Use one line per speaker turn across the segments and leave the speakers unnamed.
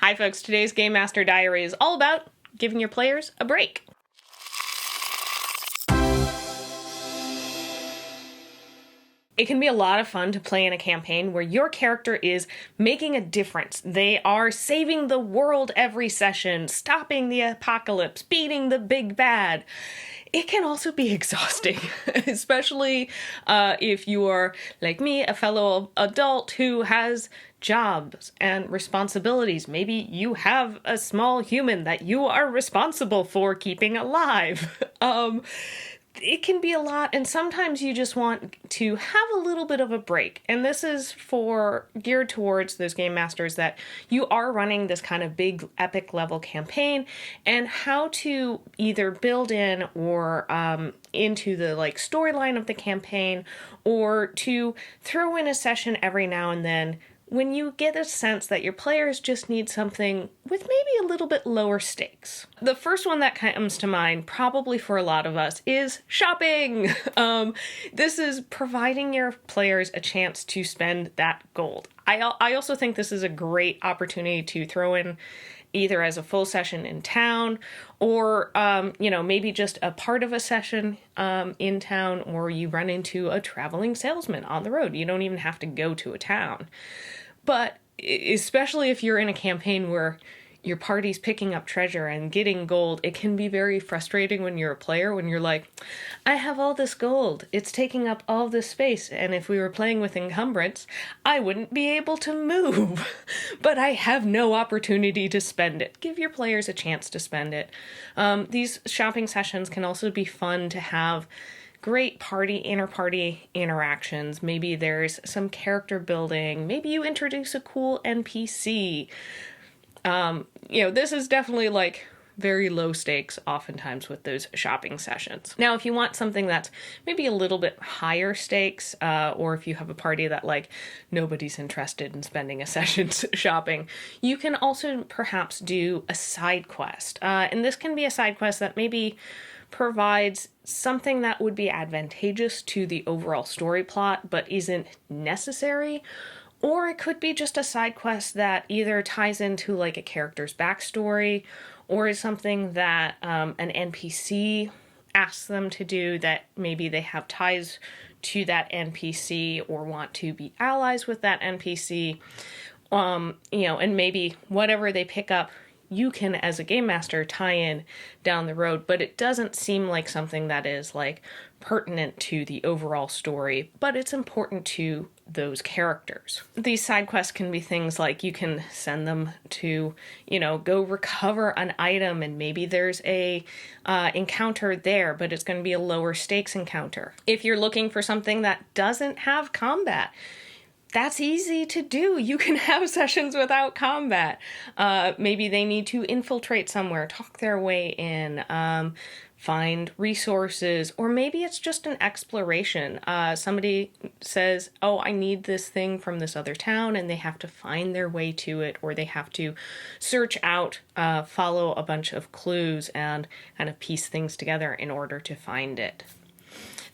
Hi folks, today's Game Master Diary is all about giving your players a break. It can be a lot of fun to play in a campaign where your character is making a difference. They are saving the world every session, stopping the apocalypse, beating the big bad. It can also be exhausting, especially if you are, like me, a fellow adult who has jobs and responsibilities. Maybe you have a small human that you are responsible for keeping alive. It can be a lot, and sometimes you just want to have a little bit of a break. And this is geared towards those game masters that you are running this kind of big epic level campaign, and how to either build in or into the storyline of the campaign, or to throw in a session every now and then when you get a sense that your players just need something with maybe a little bit lower stakes. The first one that comes to mind, probably for a lot of us, is shopping. This is providing your players a chance to spend that gold. I also think this is a great opportunity to throw in either as a full session in town, or maybe just a part of a session in town, or you run into a traveling salesman on the road. You don't even have to go to a town. But especially if you're in a campaign where your party's picking up treasure and getting gold, it can be very frustrating when you're a player, when you're like, I have all this gold, it's taking up all this space, and if we were playing with encumbrance, I wouldn't be able to move, but I have no opportunity to spend it. Give your players a chance to spend it. These shopping sessions can also be fun to have great inter-party interactions. Maybe there's some character building. Maybe you introduce a cool NPC. This is definitely very low stakes oftentimes with those shopping sessions. Now, if you want something that's maybe a little bit higher stakes, or if you have a party that nobody's interested in spending a session shopping, you can also perhaps do a side quest. And this can be a side quest that maybe provides something that would be advantageous to the overall story plot, but isn't necessary. Or it could be just a side quest that either ties into a character's backstory, or is something that an NPC asks them to do, that maybe they have ties to that NPC or want to be allies with that NPC. And maybe whatever they pick up, you can, as a game master, tie in down the road, but it doesn't seem like something that is pertinent to the overall story, but it's important to those characters. These side quests can be things like you can send them to, go recover an item, and maybe there's a encounter there, but it's going to be a lower stakes encounter. If you're looking for something that doesn't have combat, that's easy to do. You can have sessions without combat. Maybe they need to infiltrate somewhere, talk their way in, find resources, or maybe it's just an exploration. Somebody says, oh, I need this thing from this other town, and they have to find their way to it, or they have to search out, follow a bunch of clues, and kind of piece things together in order to find it.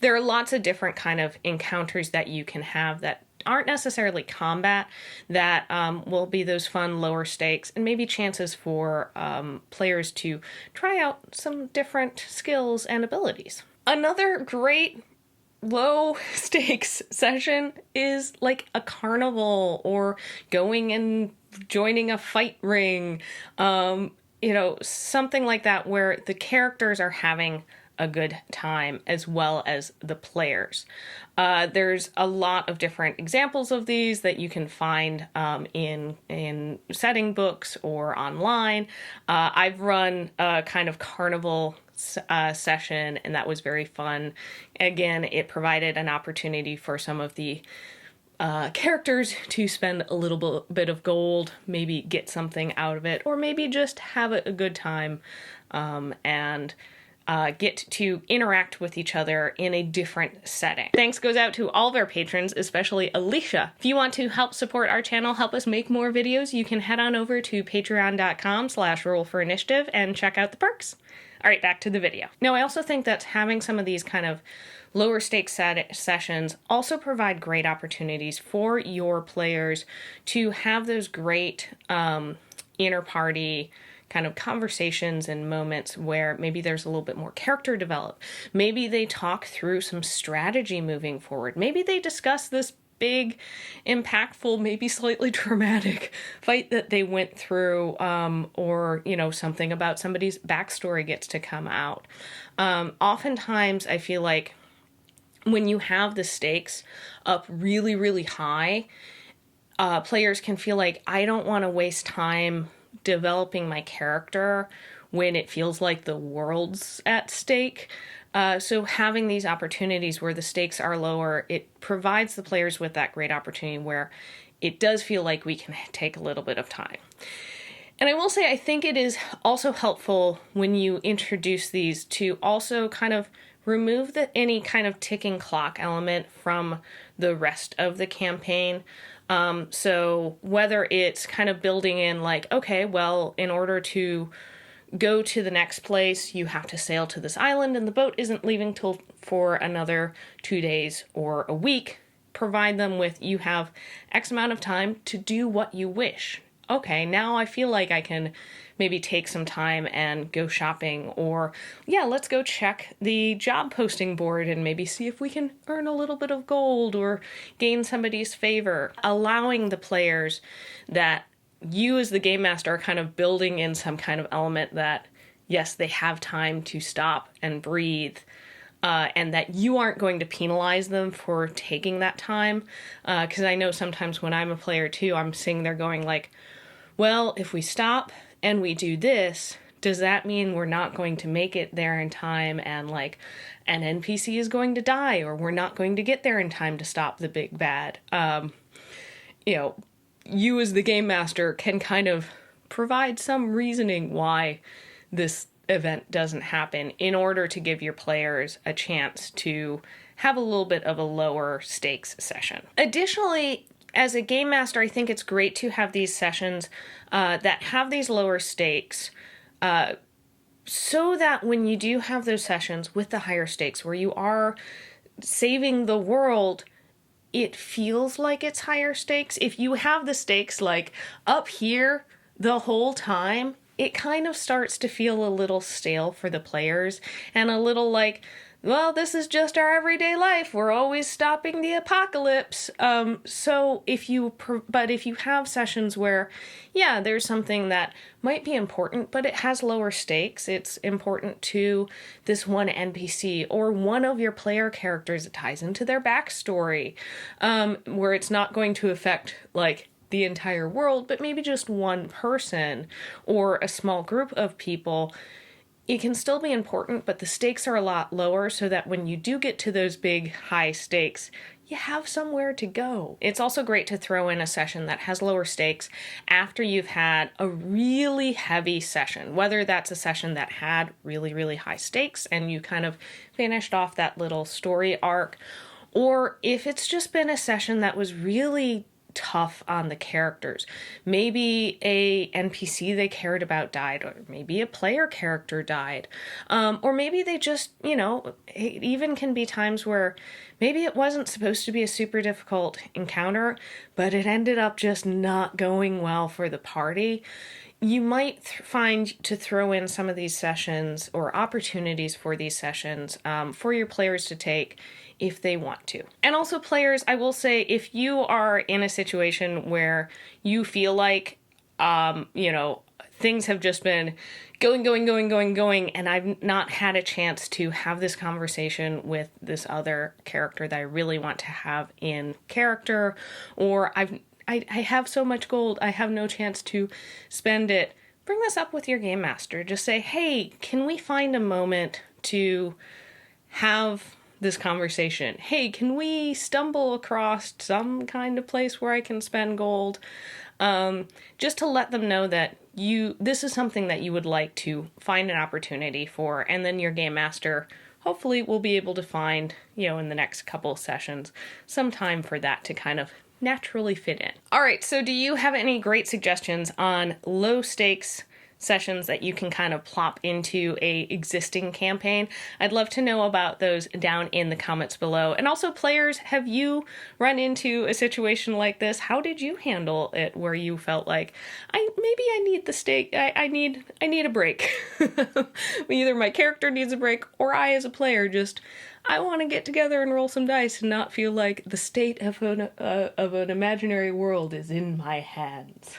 There are lots of different kind of encounters that you can have that aren't necessarily combat, that will be those fun lower stakes, and maybe chances for players to try out some different skills and abilities. Another great low stakes session is a carnival, or going and joining a fight ring, something like that, where the characters are having a good time as well as the players. There's a lot of different examples of these that you can find in setting books or online. I've run a kind of carnival session, and that was very fun. Again, it provided an opportunity for some of the characters to spend a little bit of gold, maybe get something out of it, or maybe just have a good time and get to interact with each other in a different setting. Thanks goes out to all of our patrons, especially Alicia. If you want to help support our channel, help us make more videos, you can head on over to patreon.com/rollforinitiative and check out the perks. All right, back to the video. Now, I also think that having some of these kind of lower stakes sessions also provide great opportunities for your players to have those great inter-party kind of conversations and moments where maybe there's a little bit more character develop. Maybe they talk through some strategy moving forward. Maybe they discuss this big, impactful, maybe slightly dramatic fight that they went through, or, something about somebody's backstory gets to come out. Oftentimes, I feel like when you have the stakes up really, really high, players can feel like, I don't want to waste time developing my character when it feels like the world's at stake. So having these opportunities where the stakes are lower, it provides the players with that great opportunity where it does feel like we can take a little bit of time. And I will say, I think it is also helpful when you introduce these to also kind of remove any kind of ticking clock element from the rest of the campaign. So whether it's kind of building in like, okay, well, in order to go to the next place, you have to sail to this island and the boat isn't leaving for another 2 days or a week. Provide them with, you have X amount of time to do what you wish. Okay, now I feel like I can maybe take some time and go shopping, or let's go check the job posting board and maybe see if we can earn a little bit of gold or gain somebody's favor. Allowing the players that you as the game master are kind of building in some kind of element that, yes, they have time to stop and breathe, and that you aren't going to penalize them for taking that time. Because I know sometimes when I'm a player too, I'm sitting there going like, well, if we stop and we do this, does that mean we're not going to make it there in time and like an NPC is going to die, or we're not going to get there in time to stop the big bad? You as the game master can kind of provide some reasoning why this event doesn't happen in order to give your players a chance to have a little bit of a lower stakes session. Additionally, as a game master, I think it's great to have these sessions that have these lower stakes, so that when you do have those sessions with the higher stakes where you are saving the world, it feels like it's higher stakes. If you have the stakes like up here the whole time, it kind of starts to feel a little stale for the players and a little like, well, this is just our everyday life. We're always stopping the apocalypse. So if you have sessions where, there's something that might be important, but it has lower stakes. It's important to this one NPC or one of your player characters. It ties into their backstory, where it's not going to affect like the entire world, but maybe just one person or a small group of people. It can still be important, but the stakes are a lot lower so that when you do get to those big high stakes, you have somewhere to go. It's also great to throw in a session that has lower stakes after you've had a really heavy session, whether that's a session that had really, really high stakes and you kind of finished off that little story arc, or if it's just been a session that was really tough on the characters. Maybe a NPC they cared about died, or maybe a player character died, or maybe they just, it even can be times where maybe it wasn't supposed to be a super difficult encounter, but it ended up just not going well for the party. You might find to throw in some of these sessions or opportunities for these sessions for your players to take if they want to. And also players, I will say, if you are in a situation where you feel like, things have just been going, and I've not had a chance to have this conversation with this other character that I really want to have in character, or I have so much gold, I have no chance to spend it, bring this up with your game master. Just say, hey, can we find a moment to have this conversation? Hey, can we stumble across some kind of place where I can spend gold? Just to let them know that this is something that you would like to find an opportunity for, and then your game master hopefully will be able to find, in the next couple of sessions, some time for that to kind of naturally fit in. All right, so do you have any great suggestions on low stakes sessions that you can kind of plop into a existing campaign? I'd love to know about those down in the comments below. And also, players, have you run into a situation like this? How did you handle it where you felt like, maybe I need the stake, I need a break. Either my character needs a break or I as a player just, I want to get together and roll some dice and not feel like the state of an imaginary world is in my hands.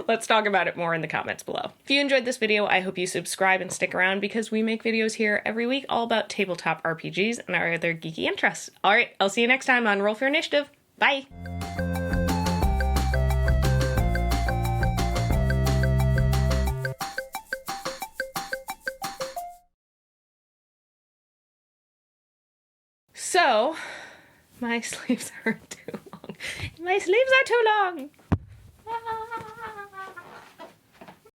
Let's talk about it more in the comments below. If you enjoyed this video, I hope you subscribe and stick around because we make videos here every week all about tabletop RPGs and our other geeky interests. All right, I'll see you next time on Roll for Initiative. Bye! So, my sleeves are too long. My sleeves are too long! Ah.